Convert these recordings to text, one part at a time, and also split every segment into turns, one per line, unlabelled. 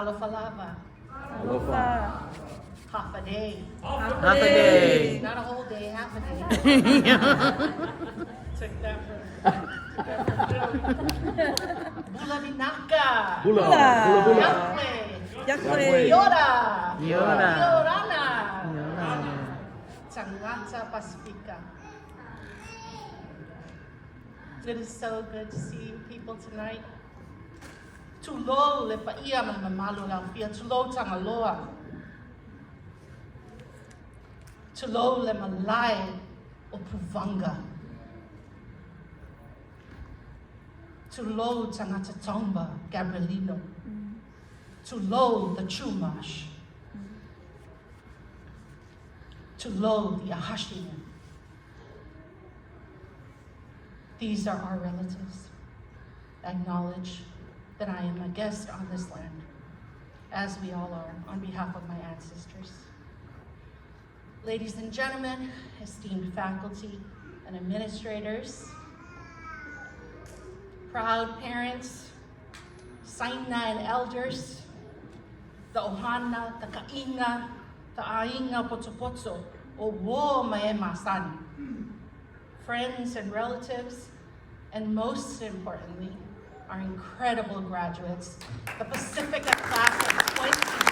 Falafalava.
Alofa.
Half a day.
Half a day.
Not a whole day, half a day. Took that from Bula Vinaka.
Bula.
Yakwe. Yora.
Yora.
Yorana. Tangata Pacifica. It is so good to see people tonight. Tulo le paia mamalo la fia tulo tangaloa. Tulo le malai o puvanga. Tulo tangata tomba Gabrielino. Tulo the chumash. Tulo the ahashina. These are our relatives. Acknowledge that I am a guest on this land, as we all are, on behalf of my ancestors. Ladies and gentlemen, esteemed faculty and administrators, proud parents, saina and elders, the ohana, the kainga, the ainga potopoto, o wo mae masani, friends and relatives, and most importantly, our incredible graduates, the Pacifica class of 2023.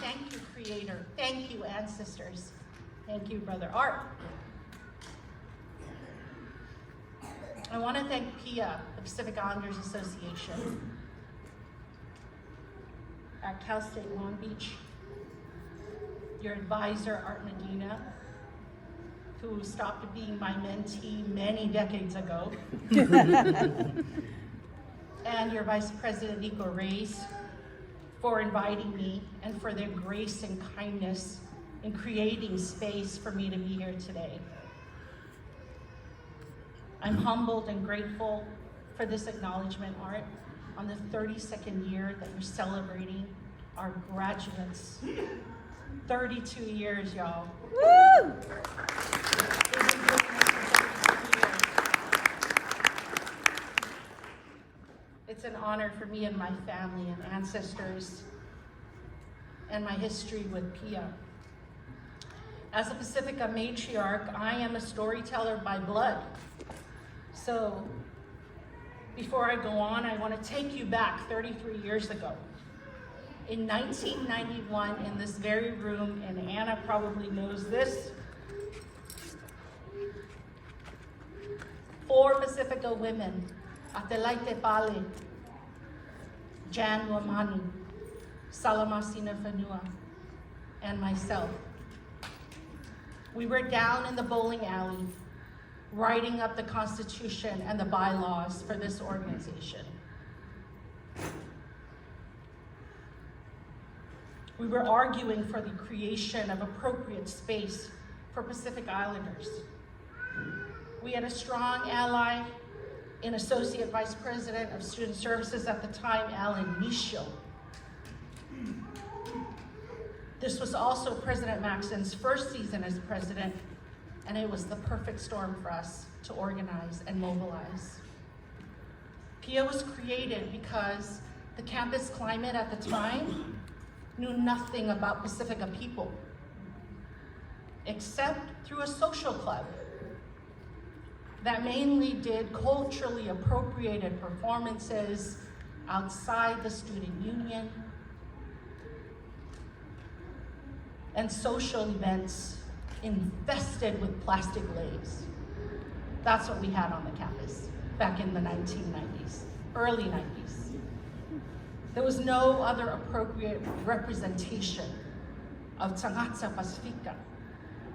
Thank you, Creator. Thank you, ancestors. Thank you, Brother Art. I want to thank PIA, the Pacific Islanders Association, at Cal State Long Beach, your advisor, Art Medina, who stopped being my mentee many decades ago, and your Vice President, Nico Reyes, for inviting me and for their grace and kindness in creating space for me to be here today. I'm humbled and grateful for this acknowledgement, Art, on the 32nd year that you're celebrating our graduates. 32 years, y'all. Woo! It's an honor for me and my family and ancestors and my history with PIA. As a Pacifica matriarch, I am a storyteller by blood. So before I go on, I want to take you back 33 years ago. In 1991, in this very room, and Anna probably knows this, 4 Pacifica women, Atelaite Pale, Jan Wamani, Salamasina Fanua, and myself. We were down in the bowling alley, writing up the Constitution and the bylaws for this organization. We were arguing for the creation of appropriate space for Pacific Islanders. We had a strong ally in Associate Vice President of Student Services at the time, Alan Michaud. This was also President Maxon's first season as president, and it was the perfect storm for us to organize and mobilize. PIA was created because the campus climate at the time knew nothing about Pacifica people, except through a social club that mainly did culturally appropriated performances outside the student union and social events infested with plastic leis. That's what we had on the campus back in the 1990s, early 90s. There was no other appropriate representation of Tangata Pacifica,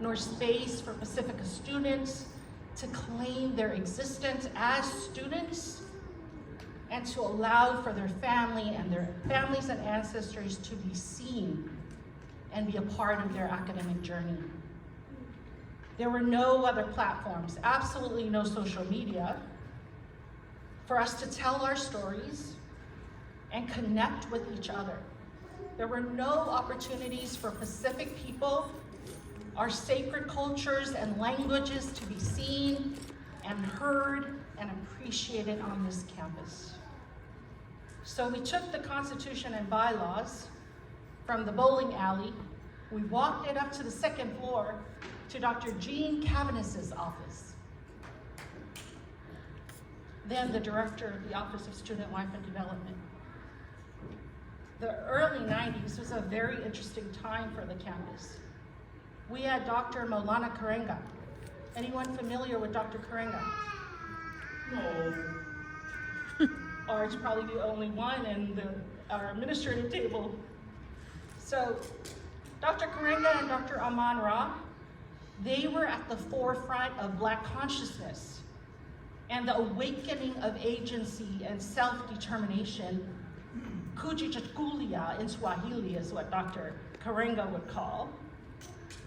nor space for Pacifica students to claim their existence as students and to allow for their family and their families and ancestors to be seen and be a part of their academic journey. There were no other platforms, absolutely no social media, for us to tell our stories and connect with each other. There were no opportunities for Pacific people our sacred cultures and languages to be seen and heard and appreciated on this campus. So we took the Constitution and bylaws from the bowling alley, we walked it up to the second floor to Dr. Jean Cavanis's office, then the director of the Office of Student Life and Development. The early 90s was a very interesting time for the campus. We had Dr. Maulana Karenga. Anyone familiar with Dr. Karenga? No. Or it's probably the only one in our administrative table. So Dr. Karenga and Dr. Aman Ra, they were at the forefront of Black consciousness and the awakening of agency and self-determination. Kujichakulia in Swahili is what Dr. Karenga would call.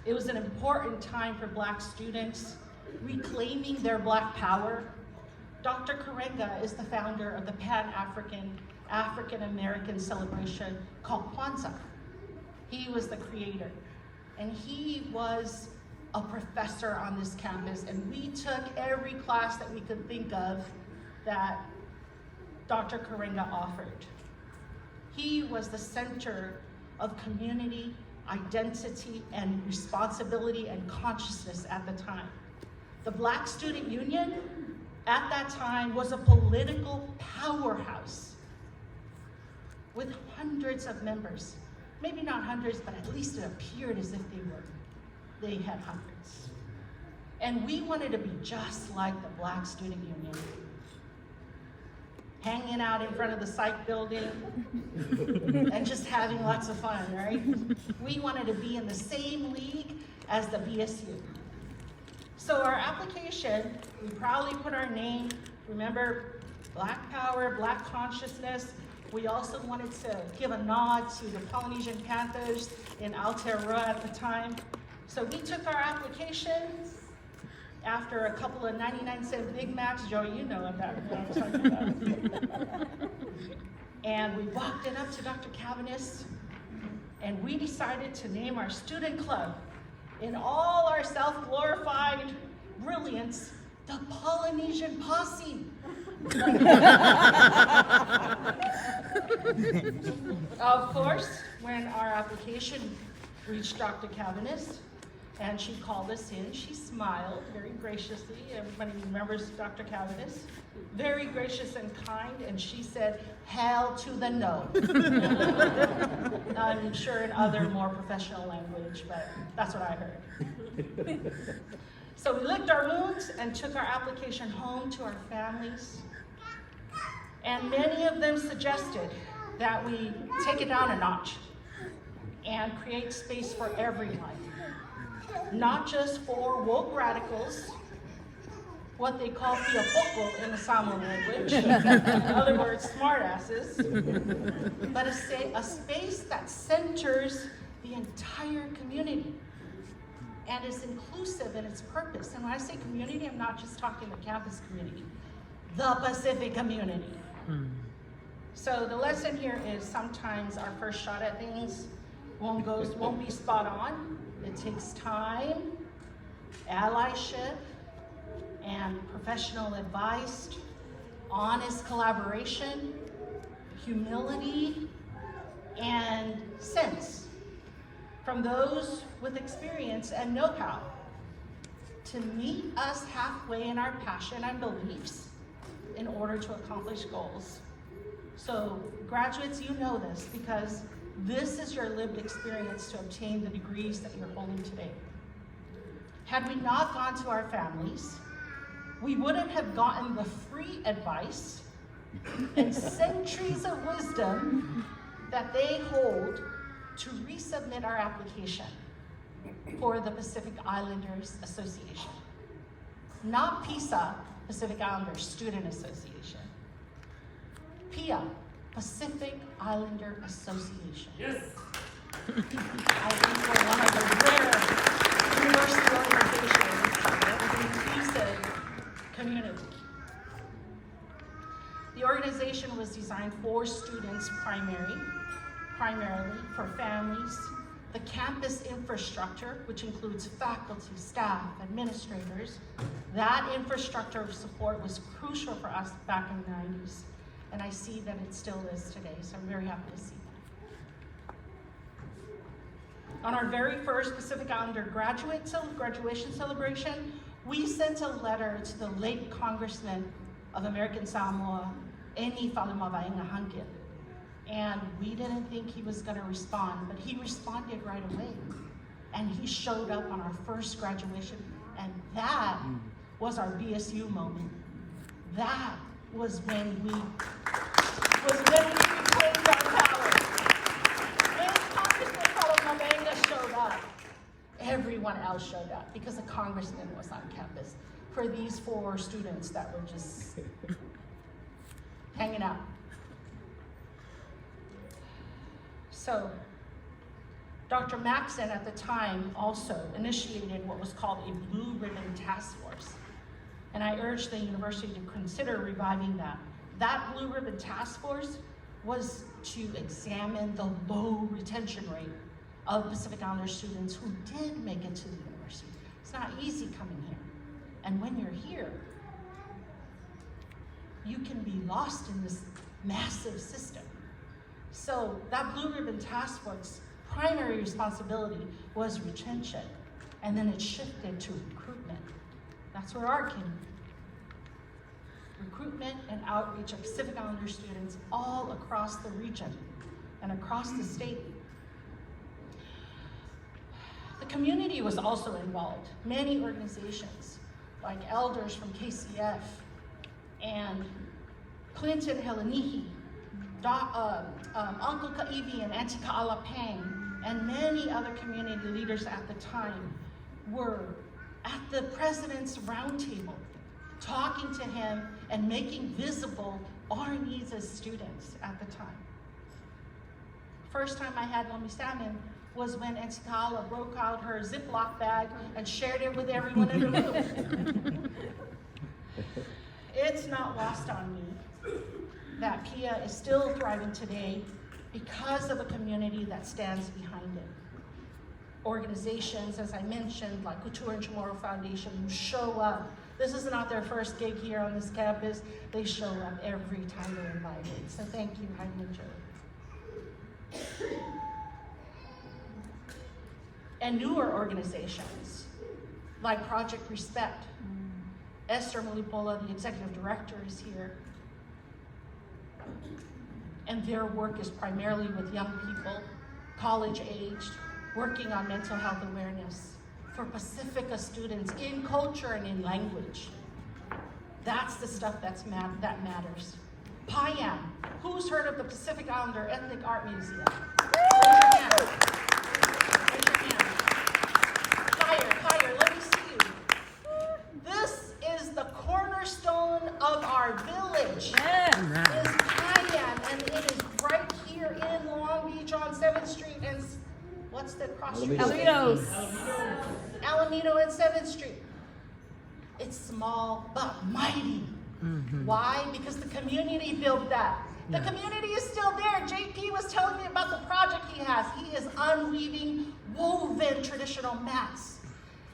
It was an important time for Black students reclaiming their Black power. Dr. Karenga is the founder of the Pan-African, African-American celebration called Kwanzaa. He was the creator, and he was a professor on this campus, and we took every class that we could think of that Dr. Karenga offered. He was the center of community, identity, and responsibility and consciousness at the time. The Black Student Union at that time was a political powerhouse with hundreds of members. Maybe not hundreds, but at least it appeared as if they had hundreds. And we wanted to be just like the Black Student Union, hanging out in front of the psych building and just having lots of fun, right? We wanted to be in the same league as the BSU. So our application, we proudly put our name, remember, Black power, Black consciousness. We also wanted to give a nod to the Polynesian Panthers in Aotearoa at the time. So we took our application after a couple of 99-cent Big Macs. Joey, you know what I'm talking about. And we walked it up to Dr. Cavanis, and we decided to name our student club, in all our self-glorified brilliance, the Polynesian Posse. Of course, when our application reached Dr. Cavanis, and she called us in, she smiled very graciously. Everybody remembers Dr. Cavanis. Very gracious and kind, and she said, "Hell to the no." I'm sure in other more professional language, but that's what I heard. So we licked our wounds and took our application home to our families. And many of them suggested that we take it down a notch and create space for everyone, not just for woke radicals, what they call fiopoko in the Samoan language, in other words, smartasses, but a space that centers the entire community and is inclusive in its purpose. And when I say community, I'm not just talking the campus community, the Pacific community. So the lesson here is sometimes our first shot at things won't be spot on. It takes time, allyship, and professional advice, honest collaboration, humility, and sense from those with experience and know-how to meet us halfway in our passion and beliefs in order to accomplish goals. So graduates, you know this because this is your lived experience to obtain the degrees that you're holding today. Had we not gone to our families, we wouldn't have gotten the free advice and centuries of wisdom that they hold to resubmit our application for the Pacific Islanders Association. Not PISA, Pacific Islanders Student Association. PIA, Pacific Islander Association. Yes. I think we're one of the rare university organizations with an inclusive community. The organization was designed for students primarily, for families, The campus infrastructure, which includes faculty, staff, administrators, that infrastructure of support was crucial for us back in the 90s. And I see that it still is today, so I'm very happy to see that. On our very first Pacific Islander graduation celebration, we sent a letter to the late Congressman of American Samoa, LiHang. And we didn't think he was gonna respond, but he responded right away. And he showed up on our first graduation, and that was our BSU moment. That was when we reclaimed our power. When Congressman Mabanga showed up, everyone else showed up because the congressman was on campus for these 4 students that were just hanging out. So, Dr. Maxson at the time also initiated what was called a Blue Ribbon Task Force. And I urged the university to consider reviving that. That Blue Ribbon Task Force was to examine the low retention rate of Pacific Islander students who did make it to the university. It's not easy coming here. And when you're here, you can be lost in this massive system. So that Blue Ribbon Task Force primary responsibility was retention, and then it shifted to recruitment. That's where art came in. Recruitment and outreach of Pacific Islander students all across the region and across the state. The community was also involved. Many organizations, like elders from KCF and Clinton Helenihi, Uncle Ka'ivi and Auntie Ka'alapang, and many other community leaders at the time were at the president's roundtable, talking to him and making visible our needs as students at the time. First time I had lomi salmon was when Auntie Ka'ala broke out her Ziploc bag and shared it with everyone in the room. It's not lost on me that PIA is still thriving today because of a community that stands behind it. Organizations, as I mentioned, like Couture and Chamorro Foundation, who show up. This is not their first gig here on this campus. They show up every time they're invited. So thank you, Heidi and Joe. And newer organizations, like Project Respect. Esther Malipola, the executive director, is here. And their work is primarily with young people, college-aged, working on mental health awareness for Pacifica students in culture and in language. That's the stuff that matters. PIAM, who's heard of the Pacific Islander Ethnic Art Museum? Raise your hand. Raise your hand. Higher, let me see you. This is the cornerstone of our village. Is PIAM, and it is right here in Long Beach on 7th Street and what's the cross street?
Alamitos.
Alamito and 7th Street. It's small but mighty. Why? Because the community built that. The community is still there. JP was telling me about the project he has. He is unweaving woven traditional mats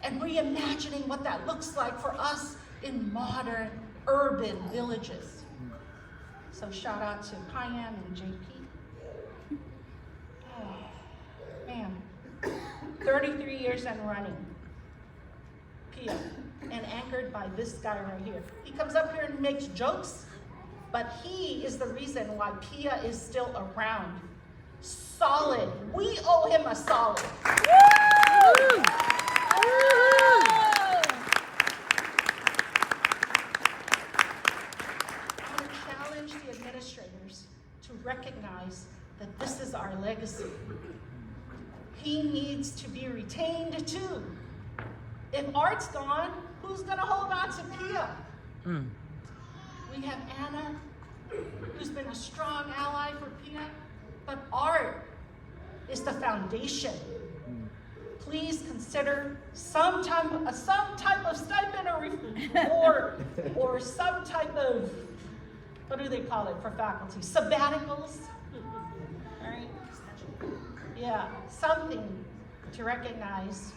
and reimagining what that looks like for us in modern urban villages. So shout out to PIAM and JP. Oh, man, 33 years and running. PIA, and anchored by this guy right here. He comes up here and makes jokes, but he is the reason why PIA is still around. Solid. We owe him a solid. Woo! I want to challenge the administrators to recognize that this is our legacy. He needs to be retained too. If art's gone, who's gonna hold on to PIA? We have Anna, who's been a strong ally for PIA, but art is the foundation. Please consider some type of stipend or some type of, what do they call it for faculty? Sabbaticals, all right? Yeah, something to recognize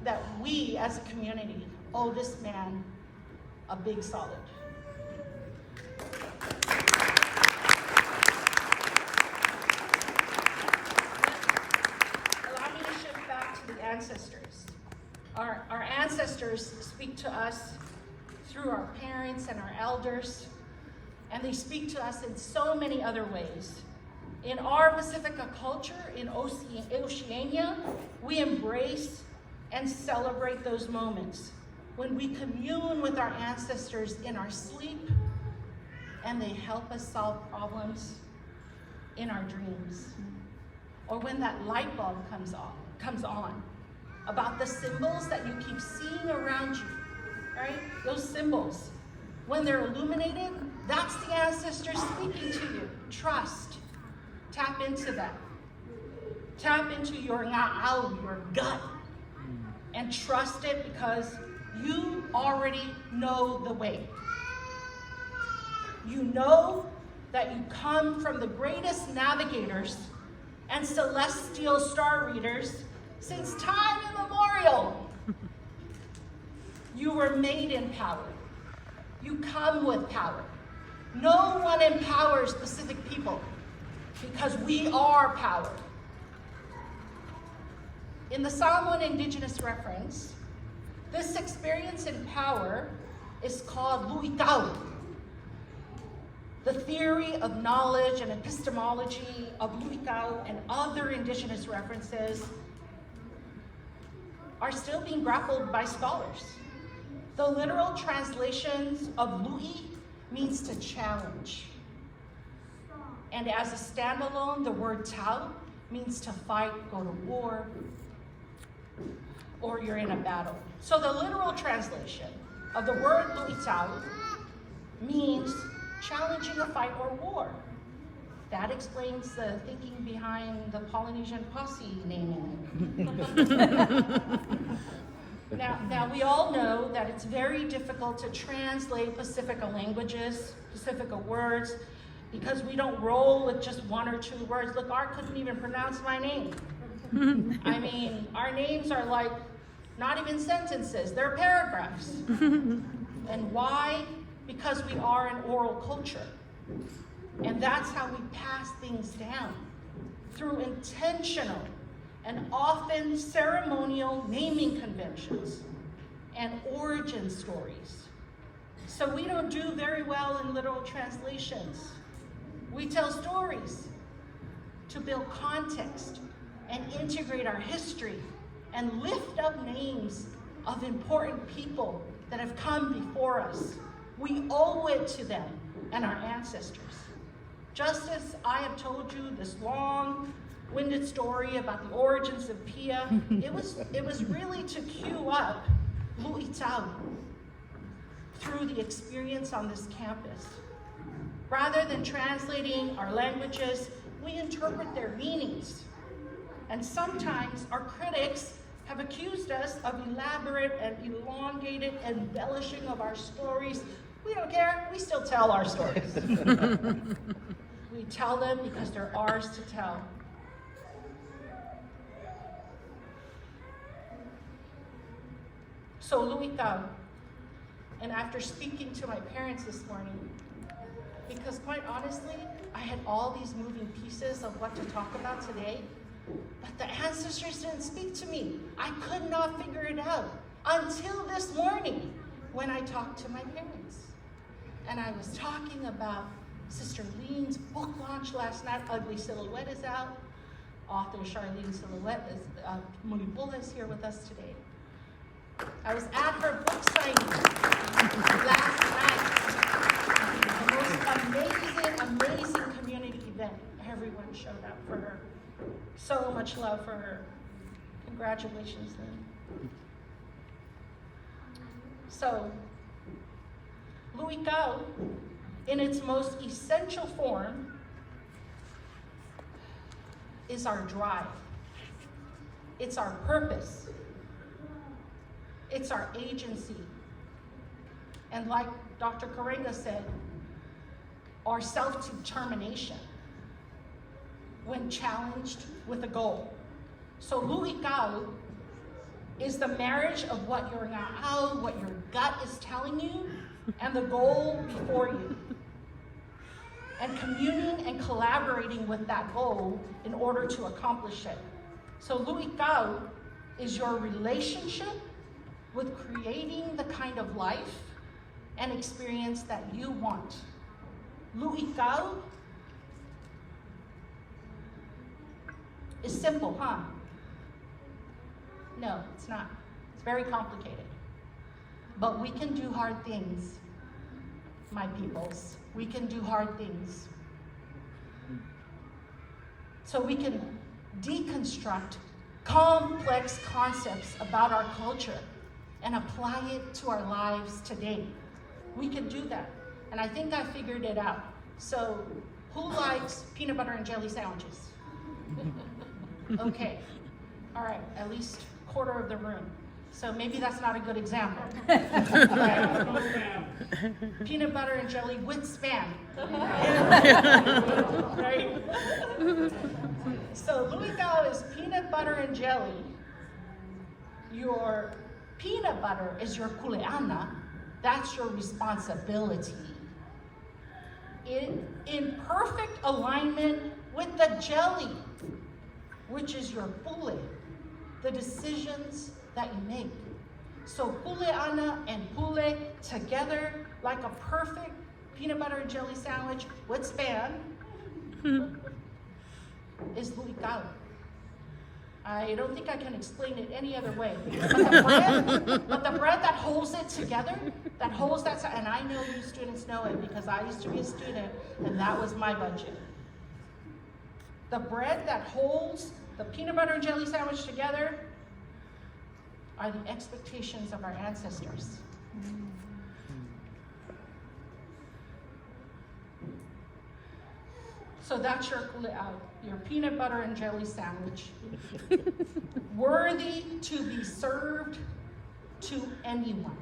that we as a community owe this man a big solid. Allow me to shift back to the ancestors. Our ancestors speak to us through our parents and our elders, and they speak to us in so many other ways. In our Pacifica culture, in Oceania, we embrace and celebrate those moments when we commune with our ancestors in our sleep, and they help us solve problems in our dreams. Or when that light bulb comes on about the symbols that you keep seeing around you, right? Those symbols, when they're illuminated, that's the ancestors speaking to you. Trust. Tap into that. Tap into your nga'au, your gut, and trust it because you already know the way. You know that you come from the greatest navigators and celestial star readers since time immemorial. You were made in power. You come with power. No one empowers Pacific people because we are power. In the Samoan indigenous reference, this experience in power is called luitau. The theory of knowledge and epistemology of luitau and other indigenous references are still being grappled by scholars. The literal translations of lui means to challenge. And as a standalone, the word tau means to fight, go to war, or you're in a battle. So the literal translation of the word luitau means challenging a fight or war. That explains the thinking behind the Polynesian posse naming. Now we all know that it's very difficult to translate Pacifica languages, Pacifica words, because we don't roll with just one or two words. Look, Art couldn't even pronounce my name. I mean, our names are like not even sentences, they're paragraphs. And why? Because we are an oral culture. And that's how we pass things down, through intentional and often ceremonial naming conventions and origin stories. So we don't do very well in literal translations. We tell stories to build context and integrate our history and lift up names of important people that have come before us. We owe it to them and our ancestors. Just as I have told you this long-winded story about the origins of Pia, it was really to cue up luitau through the experience on this campus. Rather than translating our languages, we interpret their meanings. And sometimes our critics have accused us of elaborate and elongated embellishing of our stories. We don't care, we still tell our stories. We tell them because they're ours to tell. So luitau, and after speaking to my parents this morning, because quite honestly, I had all these moving pieces of what to talk about today, but the ancestors didn't speak to me. I could not figure it out until this morning when I talked to my parents. And I was talking about Sister Lean's book launch last night. Ugly Silhouette is out. Author Charlene Silhouette Mulipula is here with us today. I was at her book signing last night. The most amazing community event. Everyone showed up for her. So much love for her. Congratulations, Lynn. So, luitau, in its most essential form, is our drive. It's our purpose. It's our agency. And like Dr. Karenga said, our self-determination. when challenged with a goal. So lu'ikau is the marriage of what your nga'au, what your gut is telling you, and the goal before you. And communing and collaborating with that goal in order to accomplish it. So lu'ikau is your relationship with creating the kind of life and experience that you want. Lu'ikau is simple, huh? No, it's not. It's very complicated. But we can do hard things, my peoples. We can do hard things. So we can deconstruct complex concepts about our culture and apply it to our lives today. We can do that. And I think I figured it out. So who likes peanut butter and jelly sandwiches? Okay. All right, at least a quarter of the room. So maybe that's not a good example. Right? Peanut butter and jelly with Spam. Right? So lu'ikau is peanut butter and jelly. Your peanut butter is your kuleana. That's your responsibility. In perfect alignment with the jelly, which is your pule, the decisions that you make. So kuleana and pule together like a perfect peanut butter and jelly sandwich with Spam is lu'ikau. I don't think I can explain it any other way. But the bread that holds it together, that holds that, and I know you students know it because I used to be a student and that was my budget. The bread that holds the peanut butter and jelly sandwich together are the expectations of our ancestors. So that's your kule'au, your peanut butter and jelly sandwich. Worthy to be served to anyone.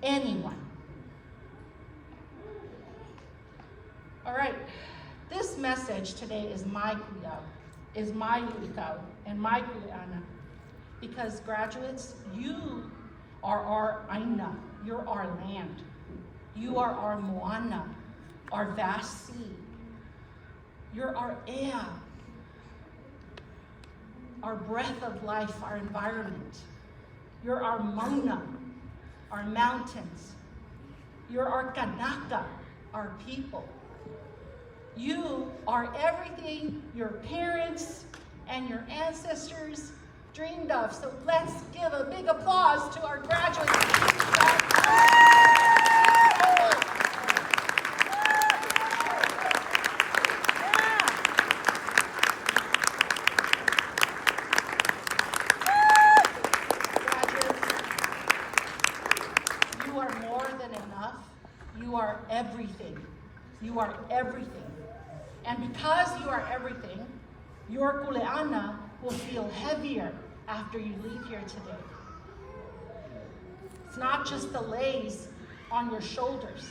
Anyone. All right, this message today is my kule'au, is my lu'ikau, and my kule'ana. Because graduates, you are our aina, you're our land. You are our moana, our vast sea. You're our ea, our breath of life, our environment. You're our mauna, our mountains. You're our kanaka, our people. You are everything your parents and your ancestors dreamed of. So let's give a big applause to our graduates. You are more than enough. You are everything. You are everything. And because you are everything, your kule'ana will feel heavier after you leave here today. It's not just the leis on your shoulders.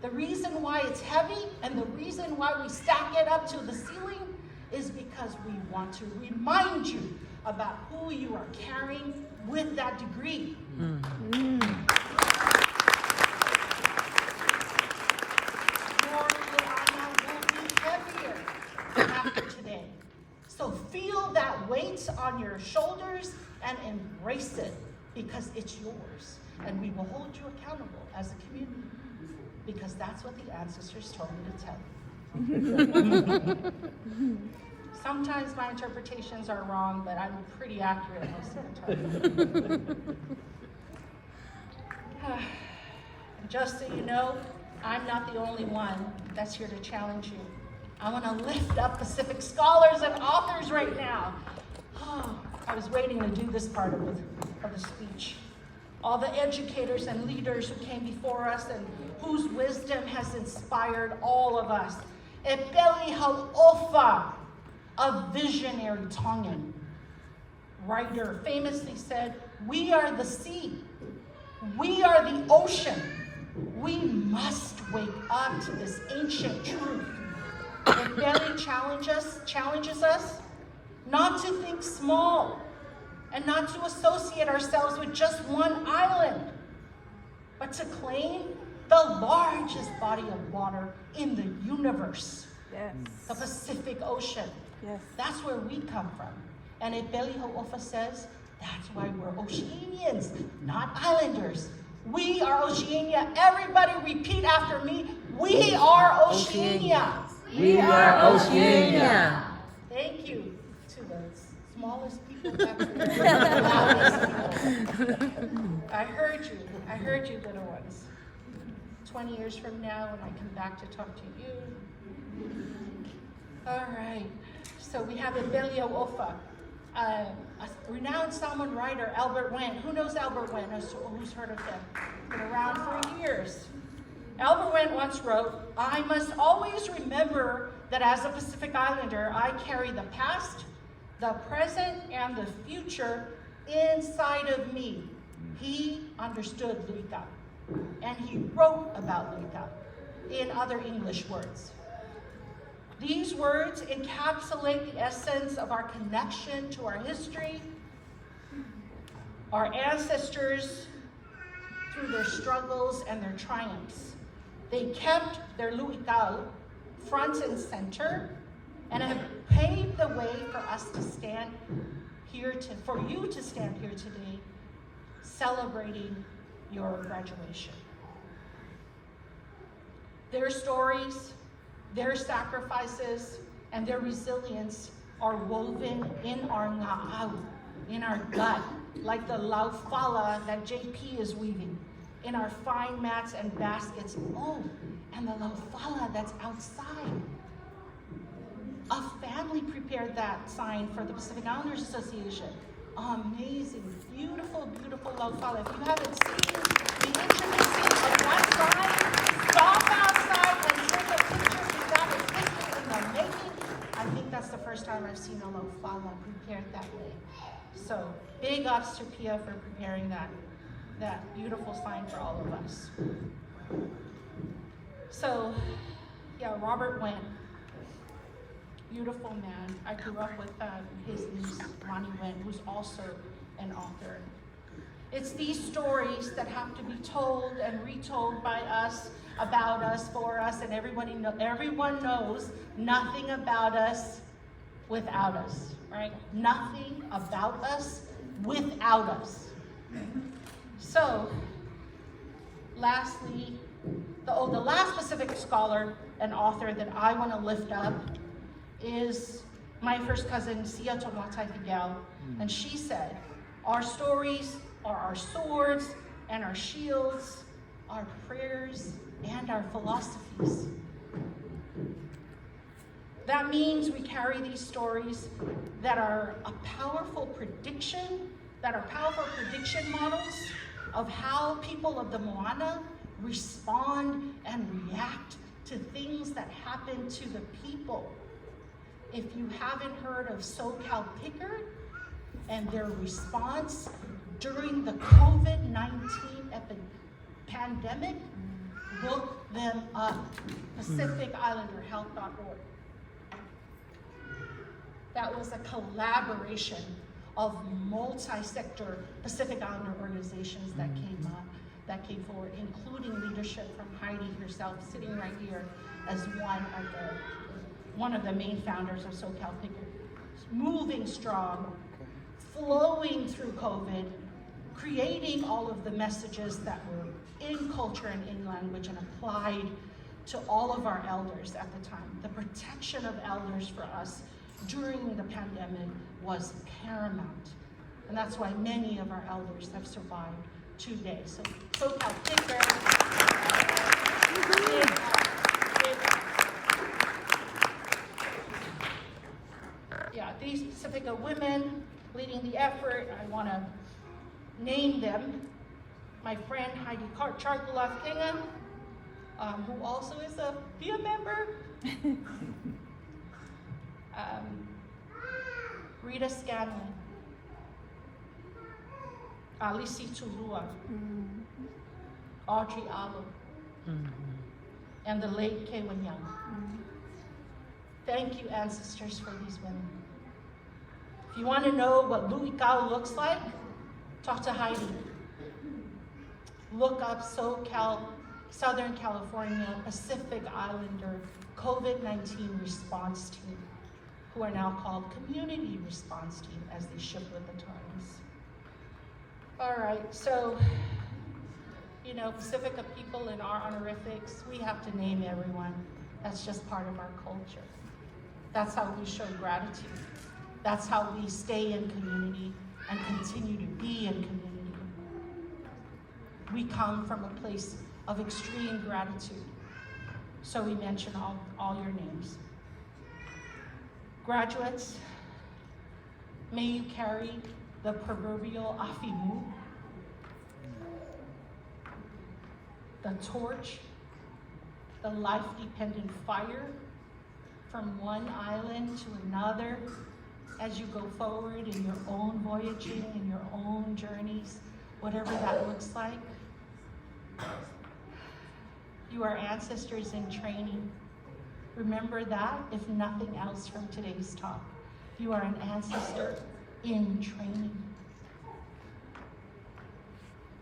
The reason why it's heavy and the reason why we stack it up to the ceiling is because we want to remind you about who you are carrying with that degree. Your kule'ana will be heavier after today. So feel that weight on your shoulders and embrace it because it's yours. And we will hold you accountable as a community because that's what the ancestors told me to tell you. Sometimes my interpretations are wrong, but I'm pretty accurate most of the time. Just so you know, I'm not the only one that's here to challenge you. I want to lift up Pacific scholars and authors right now. Oh, I was waiting to do this part of the speech. All the educators and leaders who came before us and whose wisdom has inspired all of us. Epeli Halofa, a visionary Tongan writer, famously said, "We are the sea. We are the ocean. We must wake up to this ancient truth. It barely challenges us not to think small and not to associate ourselves with just one island, but to claim the largest body of water in the universe, the Pacific Ocean.
Yes.
That's where we come from. And Ebeli Ho'ofa says, that's why we're Oceanians, not islanders. We are Oceania. Everybody repeat after me. We are Oceania.
We are Oceania.
Thank you to the smallest people back there, the loudest people. I heard you, little ones. 20 years from now, when I come back to talk to you. All right, so we have Ebeli Ho'ofa, a renowned Samoan writer, Albert Wen. Who knows Albert Wen? Who's heard of him? Been around for years. Albert Wen once wrote, "I must always remember that as a Pacific Islander, I carry the past, the present, and the future inside of me." He understood Luika, and he wrote about Luika in other English words. These words encapsulate the essence of our connection to our history, our ancestors through their struggles and their triumphs. They kept their lu'ikau front and center and have paved the way for us to stand here, for you to stand here today, celebrating your graduation. Their stories, their sacrifices, and their resilience are woven in our nga'au, in our gut, like the laufala that JP is weaving, in our fine mats and baskets. Oh, and the laufala that's outside. A family prepared that sign for the Pacific Islanders Association. Amazing, beautiful, beautiful laufala. If you haven't seen the intricacies of that sign, stop outside and take a picture because that is history in the making. I think that's the first time I've seen a laufala prepared that way. So big ups to Pia for preparing that beautiful sign for all of us. So, yeah, Robert Wen, beautiful man. I grew up with his niece, Ronnie Wen, who's also an author. It's these stories that have to be told and retold by us, about us, for us, and everyone knows nothing about us without us, right? Nothing about us without us. So, lastly, the last Pacific scholar and author that I want to lift up is my first cousin, Sia Tomatai Figel, and she said, "Our stories are our swords and our shields, our prayers and our philosophies." That means we carry these stories that are powerful prediction models of how people of the Moana respond and react to things that happen to the people. If you haven't heard of SoCal Pickard and their response during the COVID-19 pandemic, look them up, PacificIslanderHealth.org. That was a collaboration of multi-sector Pacific Islander organizations that came forward, including leadership from Heidi herself, sitting right here as one of the main founders of SoCal Pickard. Moving strong, flowing through COVID, creating all of the messages that were in culture and in language and applied to all of our elders at the time. The protection of elders for us during the pandemic was paramount. And that's why many of our elders have survived today. So SoCal Pickard. Yeah, these Pacifica women leading the effort, I want to name them. My friend Heidi Charkulaf-Kingham, who also is a PIA member. Rita Scanlon, Alisi Tulua, Audrey Alo, and the late Kewan Young. Thank you, ancestors, for these women. If you want to know what lu'ikau looks like, talk to Heidi. Look up Southern California Pacific Islander COVID-19 response team, who are now called community response team as they shift with the times. All right, so, Pacifica people in our honorifics, we have to name everyone. That's just part of our culture. That's how we show gratitude. That's how we stay in community and continue to be in community. We come from a place of extreme gratitude. So we mention all your names. Graduates, may you carry the proverbial afimu, the torch, the life-dependent fire from one island to another as you go forward in your own voyaging, in your own journeys, whatever that looks like. You are ancestors in training. Remember that, if nothing else from today's talk. You are an ancestor in training.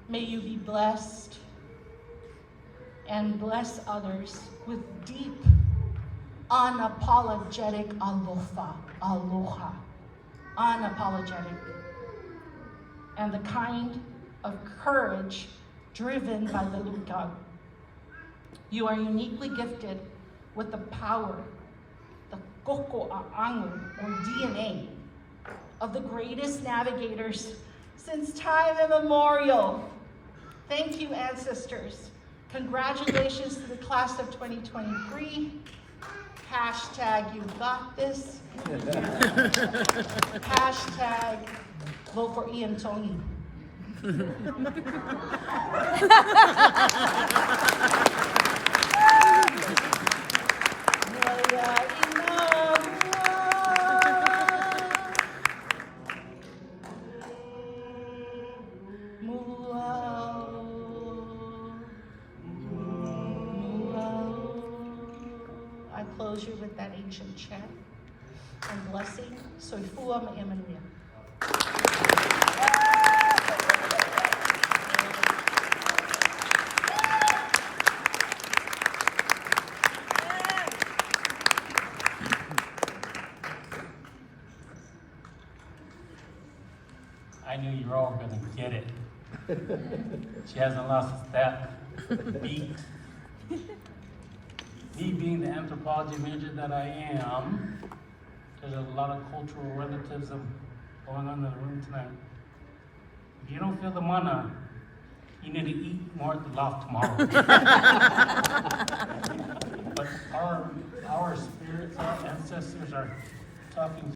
May you be blessed and bless others with deep, unapologetic aloha, unapologetic, and the kind of courage driven by the lu'ikau. You are uniquely gifted with the power, the koko'a'angu, or DNA, of the greatest navigators since time immemorial. Thank you, ancestors. Congratulations to the class of 2023. Hashtag you got this. Hashtag vote for Ian Tongi. I close you with that ancient chant and blessing. Soifua ma'emanuia.
I knew you were all gonna get it. She hasn't lost a step, beat. Me being the anthropology major that I am, there's a lot of cultural relativism going on in the room tonight. If you don't feel the mana, you need to eat more at the loft tomorrow. But our spirits, our ancestors are talking